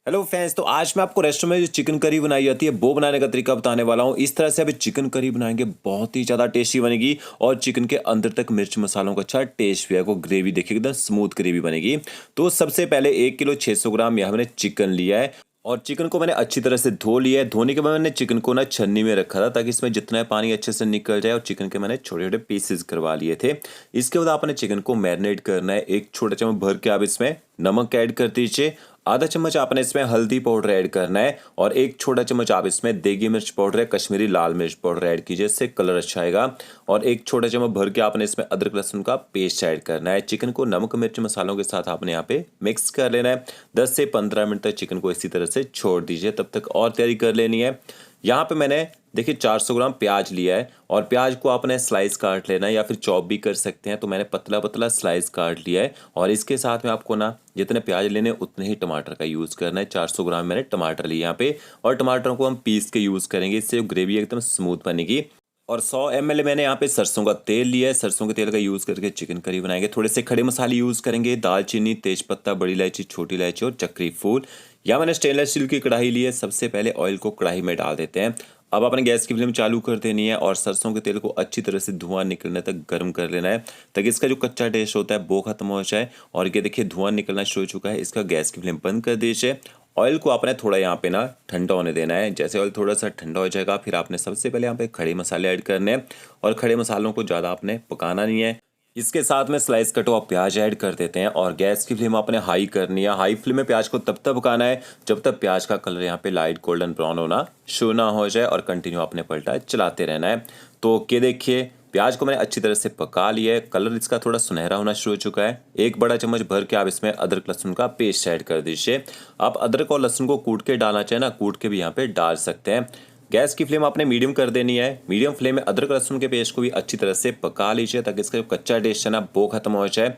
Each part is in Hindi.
हेलो फ्रेंड्स, तो आज मैं आपको रेस्टोरेंट में जो चिकन करी बनाई जाती है वो बनाने का तरीका बताने वाला हूँ। इस तरह से अभी चिकन करी बनाएंगे, बहुत ही ज़्यादा टेस्टी बनेगी और चिकन के अंदर तक मिर्च मसालों का अच्छा टेस्ट भी है। वो ग्रेवी देखिए एकदम स्मूथ ग्रेवी बनेगी। तो सबसे पहले 1 किलो 600 ग्राम यहाँ मैंने चिकन लिया है और चिकन को मैंने अच्छी तरह से धो लिया है। धोने के बाद मैंने चिकन को ना छन्नी में रखा था ताकि इसमें जितना पानी अच्छे से निकल जाए, और चिकन के मैंने छोटे छोटे पीसेस करवा लिए थे। इसके बाद आपने चिकन को मैरिनेट करना है। एक छोटा चम्मच भर के आप इसमें नमक ऐड कर दीजिए। आधा चम्मच आपने इसमें हल्दी पाउडर ऐड करना है और एक छोटा चम्मच आप इसमें देगी मिर्च पाउडर या कश्मीरी लाल मिर्च पाउडर ऐड कीजिए, इससे कलर अच्छा आएगा। और एक छोटा चम्मच भर के आपने इसमें अदरक लहसुन का पेस्ट ऐड करना है। चिकन को नमक मिर्च मसालों के साथ आपने यहाँ पे मिक्स कर लेना है। 10 से 15 मिनट तक चिकन को इसी तरह से छोड़ दीजिए, तब तक और तैयारी कर लेनी है। यहाँ पे मैंने देखिए 400 ग्राम प्याज लिया है और प्याज को आपने स्लाइस काट लेना है या फिर चॉप भी कर सकते हैं। तो मैंने पतला पतला स्लाइस काट लिया है और इसके साथ में आपको ना जितने प्याज लेने उतने ही टमाटर का यूज़ करना है। 400 ग्राम मैंने टमाटर लिए यहाँ पे और टमाटरों को हम पीस के यूज़ करेंगे, इससे ग्रेवी एकदम स्मूथ बनेगी। और 100 ml मैंने यहाँ पे सरसों का तेल लिया है। सरसों के तेल का यूज़ करके चिकन करी बनाएंगे। थोड़े से खड़े मसाले यूज़ करेंगे, दालचीनी, तेजपत्ता, बड़ी इलायची, छोटी इलायची और चक्री फूल। यहाँ मैंने स्टेनलेस स्टील की कढ़ाई ली है। सबसे पहले ऑयल को कढ़ाई में डाल देते हैं। अब आपने गैस की फ्लेम चालू कर देनी है और सरसों के तेल को अच्छी तरह से धुआं निकलने तक गर्म कर लेना है ताकि इसका जो कच्चा टेस्ट होता है वो खत्म हो जाए। और ये देखिए धुआं निकलना शुरू हो चुका है। इसका गैस की फ्लेम बंद कर दीजिए। ऑयल को आपने थोड़ा यहाँ पे ना ठंडा होने देना है। जैसे ऑयल थोड़ा सा ठंडा हो जाएगा, फिर आपने सबसे पहले यहाँ पे खड़े मसाले ऐड करने हैं और खड़े मसालों को ज़्यादा आपने पकाना नहीं है। इसके साथ में स्लाइस कटा हुआ प्याज ऐड कर देते हैं और गैस की फ्लेम आपने हाई करनी है। हाई फ्लेम में प्याज को तब तक पकाना है जब तक प्याज का कलर यहाँ पे लाइट गोल्डन ब्राउन होना शुरू ना हो जाए, और कंटिन्यू आपने पलटा चलाते रहना है। तो ये देखिए प्याज को मैंने अच्छी तरह से पका लिया है। कलर इसका थोड़ा सुनहरा होना शुरू हो चुका है। एक बड़ा चम्मच भर के आप इसमें अदरक लहसुन का पेस्ट ऐड कर दीजिए। आप अदरक और लहसुन को कूट के डालना चाहें ना, कूट के भी यहाँ पे डाल सकते हैं। गैस की फ्लेम आपने मीडियम कर देनी है। मीडियम फ्लेम में अदरक लहसुन के पेस्ट को भी अच्छी तरह से पका लीजिए ताकि इसका जो कच्चा टेस्ट है ना वो खत्म हो जाए।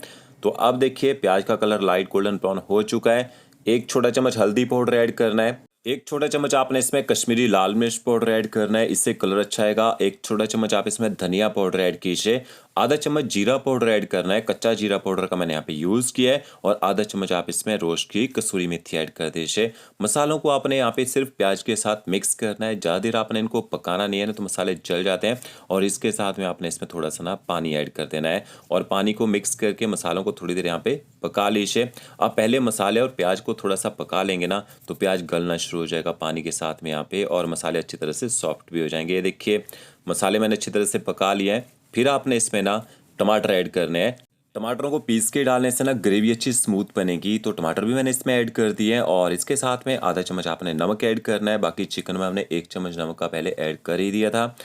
तो अब देखिए प्याज का कलर लाइट गोल्डन ब्राउन हो चुका है। एक छोटा चम्मच हल्दी पाउडर ऐड करना है। एक छोटा चम्मच आपने इसमें कश्मीरी लाल मिर्च पाउडर ऐड करना है, इससे कलर अच्छा आएगा। एक छोटा चम्मच आप इसमें धनिया पाउडर ऐड कीजिए। आधा चम्मच जीरा पाउडर ऐड करना है, कच्चा जीरा पाउडर का मैंने यहाँ पे यूज़ किया है। और आधा चम्मच आप इसमें रोस्ट की कसूरी मेथी ऐड कर दीजिए। मसालों को आपने यहाँ पे सिर्फ प्याज के साथ मिक्स करना है। ज़्यादा देर आपने इनको पकाना नहीं है ना, तो मसाले जल जाते हैं। और इसके साथ में आपने इसमें थोड़ा सा ना पानी ऐड कर देना है और पानी को मिक्स करके मसालों को थोड़ी देर यहाँ पे पका लीजिए। आप पहले मसाले और प्याज को थोड़ा सा पका लेंगे ना तो प्याज गलना शुरू हो जाएगा पानी के साथ में यहाँ पे, और मसाले अच्छी तरह से सॉफ्ट भी हो जाएंगे। ये देखिए मसाले मैंने अच्छी तरह से पका लिए हैं। फिर आपने इसमें ना टमाटर ऐड करने हैं। टमाटरों को पीस के डालने से ना ग्रेवी अच्छी स्मूथ बनेगी। तो टमाटर भी मैंने इसमें ऐड कर दिए हैं और इसके साथ में आधा चम्मच आपने नमक ऐड करना है। बाकी चिकन में हमने 1 चम्मच नमक का पहले ऐड कर ही दिया था।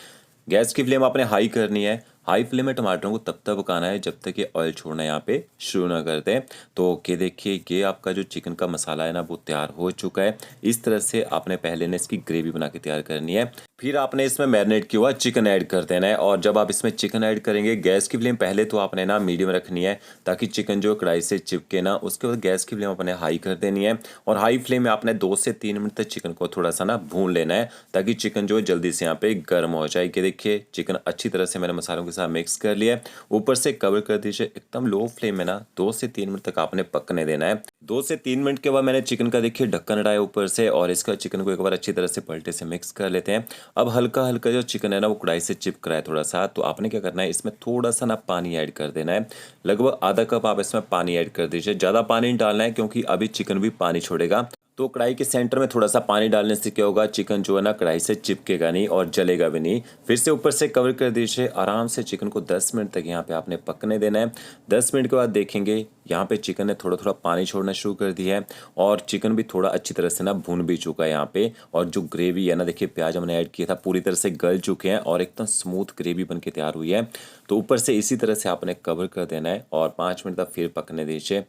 गैस की फ्लेम आपने हाई करनी है। हाई फ्लेम में टमाटरों को तब तक पकाना है जब तक ये ऑयल छोड़ना यहाँ पे शुरू ना कर दें। तो ये देखिए ये आपका जो चिकन का मसाला है ना वो तैयार हो चुका है। इस तरह से आपने पहले ने इसकी ग्रेवी बना के तैयार करनी है। फिर आपने इसमें मैरिनेट किया हुआ चिकन ऐड कर देना है। और जब आप इसमें चिकन ऐड करेंगे गैस की फ्लेम पहले तो आपने ना मीडियम रखनी है ताकि चिकन जो कढ़ाई से चिपके ना। उसके बाद गैस की फ्लेम आपने हाई कर देनी है और हाई फ्लेम में आपने 2 से 3 मिनट तक चिकन को थोड़ा सा ना भून लेना है ताकि चिकन जो है जल्दी से यहाँ पे गर्म हो जाए। कि देखिए चिकन अच्छी तरह से मैंने मसालों के साथ मिक्स कर लिया है। ऊपर से कवर कर दीजिए। एकदम लो फ्लेम में ना 2 से 3 मिनट तक आपने पकने देना है। 2 से 3 मिनट के बाद मैंने चिकन का देखिए ढक्कन हटाया ऊपर से और इसका चिकन को एक बार अच्छी तरह से पलटे से मिक्स कर लेते हैं। अब हल्का हल्का जो चिकन है ना वो कढ़ाई से चिपक रहा है थोड़ा सा, तो आपने क्या करना है इसमें थोड़ा सा ना पानी ऐड कर देना है। लगभग आधा कप आप इसमें पानी ऐड कर दीजिए। ज़्यादा पानी नहीं डालना है क्योंकि अभी चिकन भी पानी छोड़ेगा। तो कढ़ाई के सेंटर में थोड़ा सा पानी डालने से क्या होगा, चिकन जो है ना कढ़ाई से चिपकेगा नहीं और जलेगा भी नहीं। फिर से ऊपर से कवर कर दीजिए। आराम से चिकन को 10 मिनट तक यहाँ पे आपने पकने देना है। 10 मिनट के बाद देखेंगे यहाँ पे चिकन ने थोड़ा थोड़ा पानी छोड़ना शुरू कर दिया है और चिकन भी थोड़ा अच्छी तरह से ना भून भी चुका है यहाँ पे। और जो ग्रेवी है ना देखिए प्याज हमने ऐड किया था पूरी तरह से गल चुके हैं और एकदम स्मूथ ग्रेवी बन के तैयार हुई है। तो ऊपर से इसी तरह से आपने कवर कर देना है और 5 मिनट तक फिर पकने दीजिए।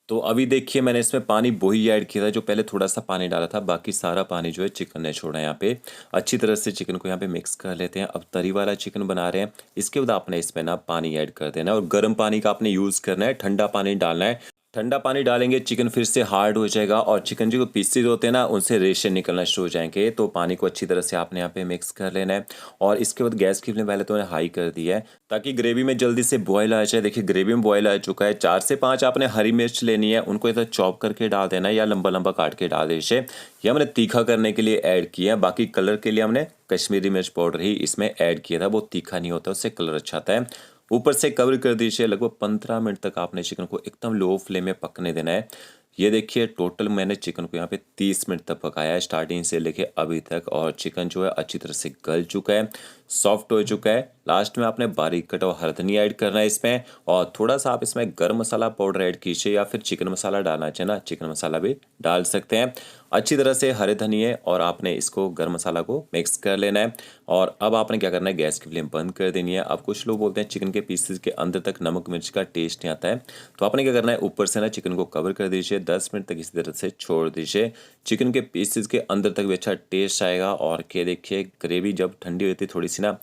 तो अभी देखिए मैंने इसमें पानी वही ऐड किया था जो पहले थोड़ा सा पानी डाला था। बाकी सारा पानी जो है चिकन ने छोड़ा है यहाँ पे। अच्छी तरह से चिकन को यहाँ पे मिक्स कर लेते हैं। अब तरी वाला चिकन बना रहे हैं। इसके बाद आपने इसमें ना पानी ऐड कर देना है और गर्म पानी का आपने यूज़ करना है, ठंडा पानी डालना है। ठंडा पानी डालेंगे चिकन फिर से हार्ड हो जाएगा और चिकन जो पीसेज होते हैं ना उनसे रेशे निकलना शुरू हो जाएंगे। तो पानी को अच्छी तरह से आपने यहाँ पे मिक्स कर लेना है और इसके बाद गैस की फ्लेम पहले तो मैंने हाई कर दी है ताकि ग्रेवी में जल्दी से बॉयल आ जाए। देखिए ग्रेवी में बॉयल आ चुका है। 4 से 5 आपने हरी मिर्च लेनी है, उनको इधर चॉप करके डाल देना है या लंबा लंबा काट के डाल दीजिए। ये हमने तीखा करने के लिए ऐड किया है। बाकी कलर के लिए हमने कश्मीरी मिर्च पाउडर ही इसमें ऐड किया था, वो तीखा नहीं होता, उससे कलर अच्छा आता है। ऊपर से कवर कर दीजिए। लगभग 15 मिनट तक आपने चिकन को एकदम लो फ्लेम में पकने देना है। ये देखिए टोटल मैंने चिकन को यहाँ पे 30 मिनट तक पकाया है स्टार्टिंग से लेके अभी तक, और चिकन जो है अच्छी तरह से गल चुका है, सॉफ्ट हो चुका है। लास्ट में आपने बारीक कटा हुआ हरा धनिया ऐड करना है इसमें, और थोड़ा सा आप इसमें गर्म मसाला पाउडर ऐड कीजिए या फिर चिकन मसाला डालना चाहिए ना, चिकन मसाला भी डाल सकते हैं। अच्छी तरह से हरे धनिए और आपने इसको गर्म मसाला को मिक्स कर लेना है। और अब आपने क्या करना है, गैस की फ्लेम बंद कर देनी है। अब कुछ लोग बोलते हैं चिकन के पीसेस के अंदर तक नमक मिर्च का टेस्ट नहीं आता है, तो आपने क्या करना है, ऊपर से ना चिकन को कवर कर दीजिए, 10 मिनट तक इसी तरह से छोड़ दीजिए। चिकन के पीसेस के अंदर तक भी अच्छा टेस्ट आएगा। और क्या देखिए ग्रेवी जब ठंडी होती है थोड़ी सी ना,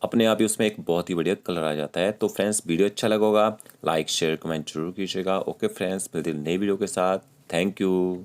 अपने आप ही उसमें एक बहुत ही बढ़िया कलर आ जाता है। तो फ्रेंड्स वीडियो अच्छा लगा होगा, लाइक शेयर कमेंट जरूर कीजिएगा। ओके फ्रेंड्स, मिलते हैं नई वीडियो के साथ। Thank you.